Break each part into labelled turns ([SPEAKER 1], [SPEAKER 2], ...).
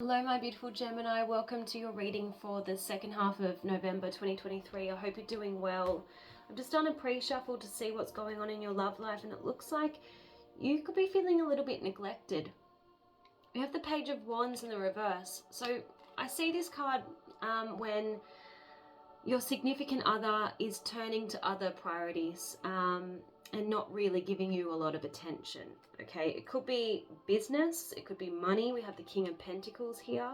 [SPEAKER 1] Hello my beautiful Gemini, welcome to your reading for the second half of November 2023. I hope you're doing well. I've just done a pre-shuffle to see what's going on in your love life, and it looks like you could be feeling a little bit neglected. We have the Page of Wands in the reverse. So I see this card when your significant other is turning to other priorities and not really giving you a lot of attention. Okay, it could be business, it could be money. We have the King of Pentacles here.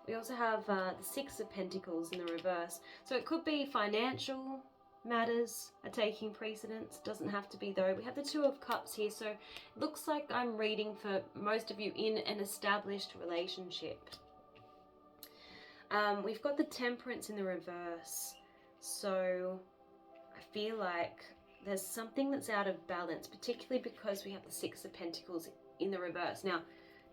[SPEAKER 1] We also have the Six of Pentacles in the reverse. So it could be financial matters are taking precedence. Doesn't have to be though. We have the Two of Cups here. So it looks like I'm reading for most of you in an established relationship. We've got the Temperance in the reverse. So I feel like there's something that's out of balance, particularly because we have the Six of Pentacles in the reverse. Now,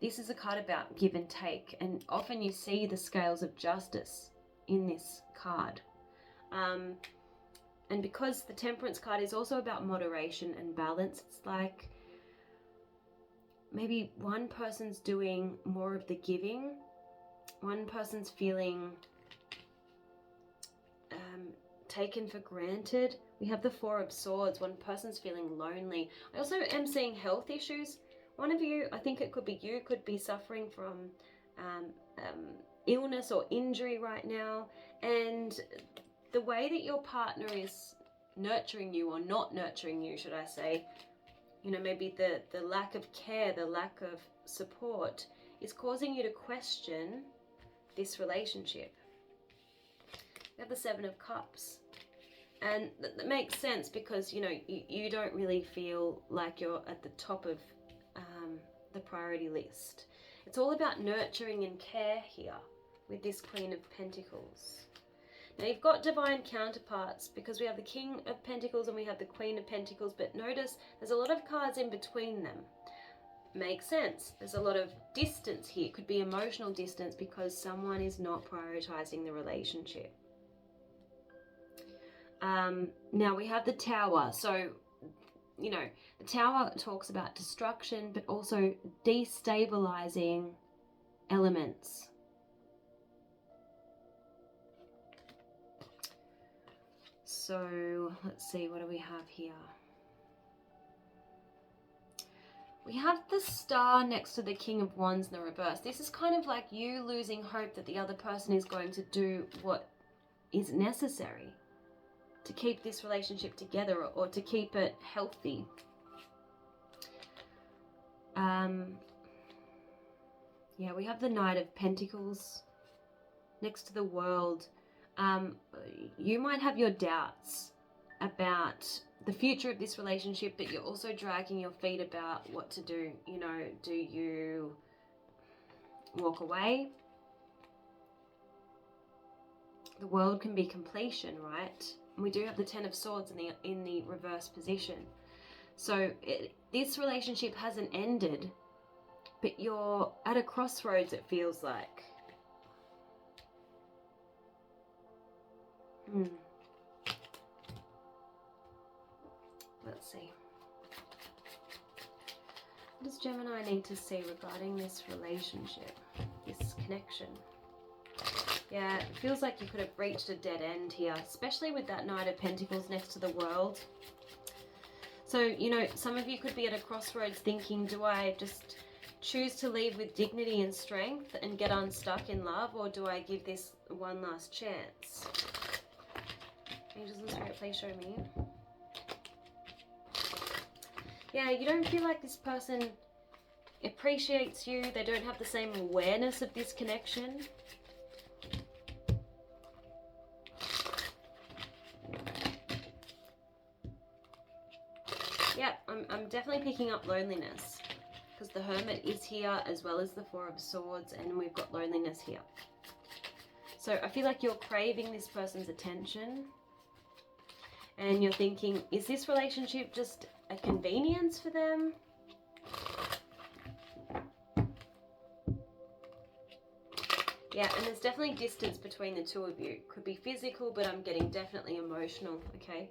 [SPEAKER 1] this is a card about give and take, and often you see the scales of justice in this card. And because the Temperance card is also about moderation and balance, it's like maybe one person's doing more of the giving, one person's feeling taken for granted. We have the Four of Swords. One person's feeling lonely. I also am seeing health issues. One of you, I think it could be you, could be suffering from illness or injury right now. And the way that your partner is nurturing you, or not nurturing you, should I say, you know, maybe the lack of care, the lack of support is causing you to question this relationship. We have the Seven of Cups. And that makes sense because, you know, you don't really feel like you're at the top of the priority list. It's all about nurturing and care here with this Queen of Pentacles. Now you've got divine counterparts because we have the King of Pentacles and we have the Queen of Pentacles, but notice there's a lot of cards in between them. Makes sense. There's a lot of distance here. It could be emotional distance because someone is not prioritizing the relationship. Now we have the Tower. So, you know, the Tower talks about destruction, but also destabilizing elements. So let's see, what do we have here? We have the Star next to the King of Wands in the reverse. This is kind of like you losing hope that the other person is going to do what is necessary to keep this relationship together or to keep it healthy. Yeah, we have the Knight of Pentacles next to the World. You might have your doubts about the future of this relationship, but you're also dragging your feet about what to do. You know, do you walk away? The World can be completion, right? We do have the Ten of Swords in the reverse position. So this relationship hasn't ended, but you're at a crossroads, it feels like. Let's see. What does Gemini need to see regarding this relationship, this connection? Yeah, it feels like you could have reached a dead end here, especially with that Knight of Pentacles next to the World. So, you know, some of you could be at a crossroads thinking, do I just choose to leave with dignity and strength and get unstuck in love, or do I give this one last chance? Angels and Spirit, please show me. Yeah, you don't feel like this person appreciates you. They don't have the same awareness of this connection. Yeah, I'm definitely picking up loneliness because the Hermit is here as well as the Four of Swords, and we've got loneliness here. So I feel like you're craving this person's attention and you're thinking, is this relationship just a convenience for them? Yeah, and there's definitely distance between the two of you. Could be physical, but I'm getting definitely emotional, okay?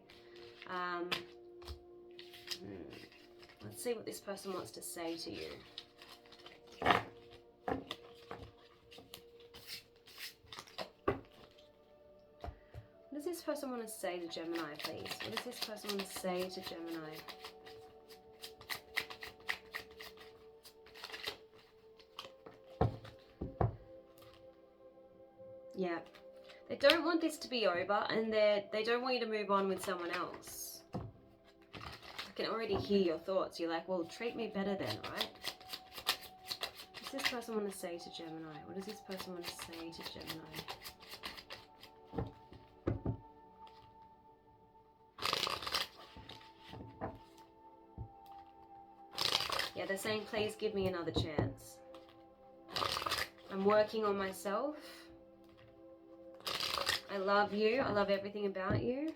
[SPEAKER 1] Let's see what this person wants to say to you. person want to say to Gemini, please? What does this person want to say to Gemini? Yeah. They don't want this to be over, and they don't want you to move on with someone else. I can already hear your thoughts. You're like, well, treat me better then, right? What does this person want to say to Gemini? What does this person want to say to Gemini? Yeah, they're saying, please give me another chance. I'm working on myself. I love you. I love everything about you.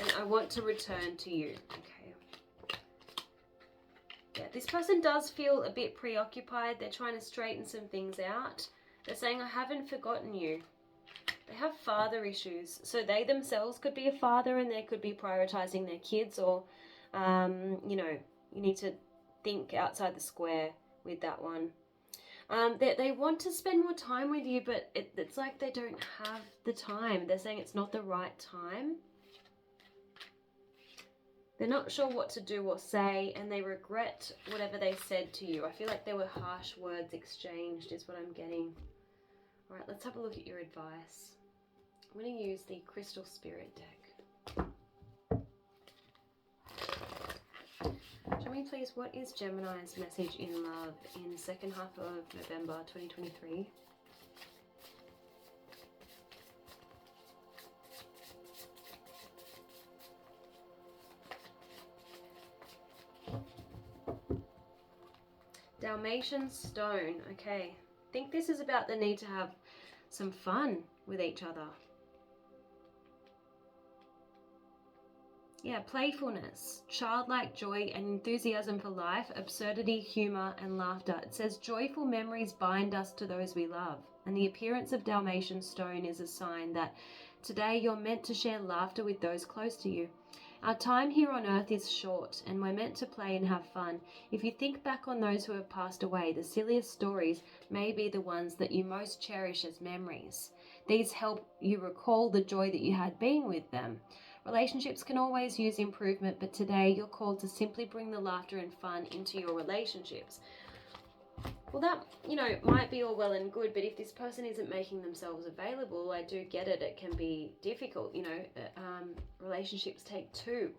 [SPEAKER 1] And I want to return to you. Okay. Yeah, this person does feel a bit preoccupied. They're trying to straighten some things out. They're saying, I haven't forgotten you. They have father issues. So they themselves could be a father, and they could be prioritizing their kids, or, you know, you need to think outside the square with that one. They want to spend more time with you, but it's like they don't have the time. They're saying it's not the right time. They're not sure what to do or say, and they regret whatever they said to you. I feel like there were harsh words exchanged is what I'm getting. All right, let's have a look at your advice. I'm going to use the Crystal Spirit deck. Show me, please, what is Gemini's message in love in the second half of November 2023? Dalmatian stone. Okay. I think this is about the need to have some fun with each other. Yeah, playfulness, childlike joy and enthusiasm for life, absurdity, humor, and laughter. It says joyful memories bind us to those we love. And the appearance of Dalmatian stone is a sign that today you're meant to share laughter with those close to you. Our time here on earth is short, and we're meant to play and have fun. If you think back on those who have passed away, the silliest stories may be the ones that you most cherish as memories. These help you recall the joy that you had being with them. Relationships can always use improvement, but today you're called to simply bring the laughter and fun into your relationships. Well, that, you know, might be all well and good, but if this person isn't making themselves available, I do get it. It can be difficult, you know. Relationships take two.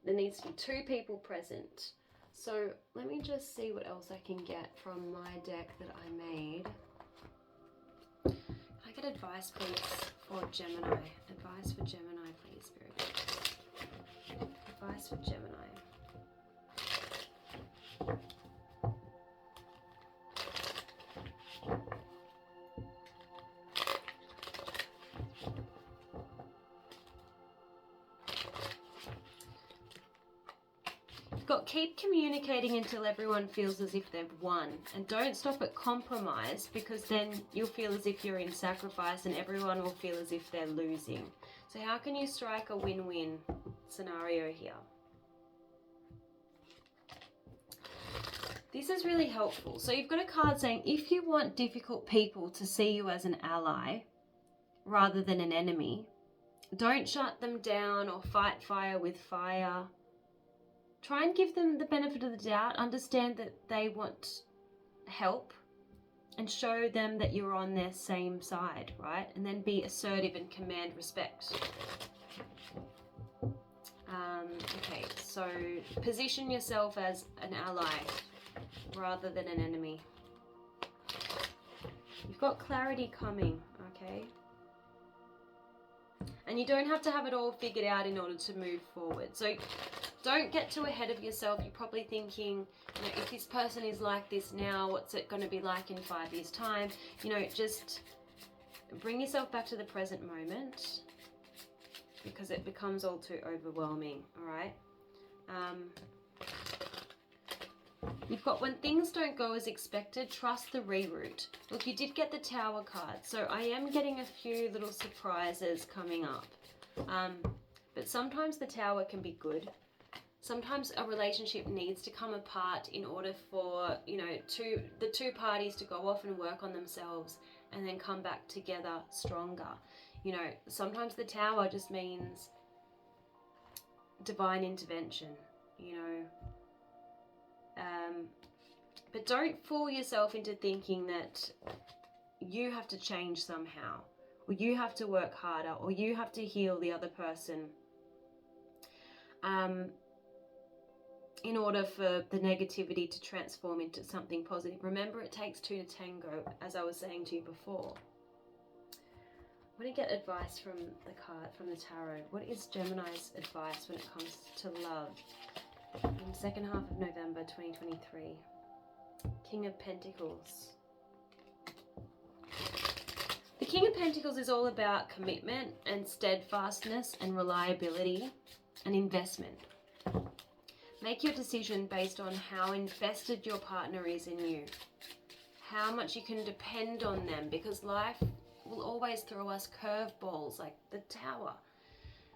[SPEAKER 1] There needs to be two people present. So let me just see what else I can get from my deck that I made. Can I get advice, please, for Gemini? Advice for Gemini, please, Spirit. Advice for Gemini. Keep communicating until everyone feels as if they've won, and don't stop at compromise, because then you'll feel as if you're in sacrifice and everyone will feel as if they're losing. So how can you strike a win-win scenario here? This is really helpful. So you've got a card saying if you want difficult people to see you as an ally rather than an enemy, don't shut them down or fight fire with fire. Try and give them the benefit of the doubt. Understand that they want help and show them that you're on their same side, right? And then be assertive and command respect. Okay, so position yourself as an ally rather than an enemy. You've got clarity coming, okay? And you don't have to have it all figured out in order to move forward. So don't get too ahead of yourself. You're probably thinking, you know, if this person is like this now, what's it going to be like in 5 years' time? You know, just bring yourself back to the present moment, because it becomes all too overwhelming, all right? You've got when things don't go as expected, trust the reroute. Look, you did get the Tower card, so I am getting a few little surprises coming up. But sometimes the Tower can be good. sometimes a relationship needs to come apart in order for, you know, the two parties to go off and work on themselves and then come back together stronger. You know, sometimes the Tower just means divine intervention, you know. But don't fool yourself into thinking that you have to change somehow, or you have to work harder, or you have to heal the other person in order for the negativity to transform into something positive. Remember, it takes two to tango, as I was saying to you before. I'm going to get advice from the card, from the tarot. What is Gemini's advice when it comes to love in the second half of November 2023? King of Pentacles. The King of Pentacles is all about commitment and steadfastness and reliability and investment. Make your decision based on how invested your partner is in you, how much you can depend on them, because life will always throw us curveballs like the Tower.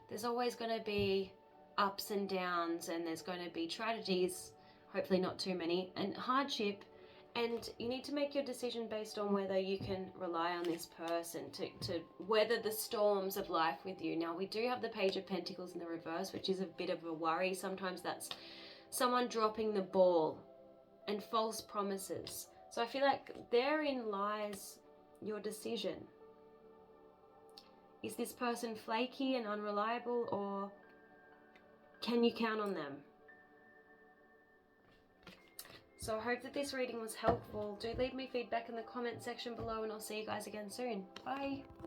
[SPEAKER 1] There's always going to be ups and downs, and there's going to be tragedies, hopefully not too many, and hardship. And you need to make your decision based on whether you can rely on this person to weather the storms of life with you. Now, we do have the Page of Pentacles in the reverse, which is a bit of a worry. Sometimes that's someone dropping the ball and false promises. So I feel like therein lies your decision. Is this person flaky and unreliable, or can you count on them? So I hope that this reading was helpful. Do leave me feedback in the comment section below, and I'll see you guys again soon. Bye.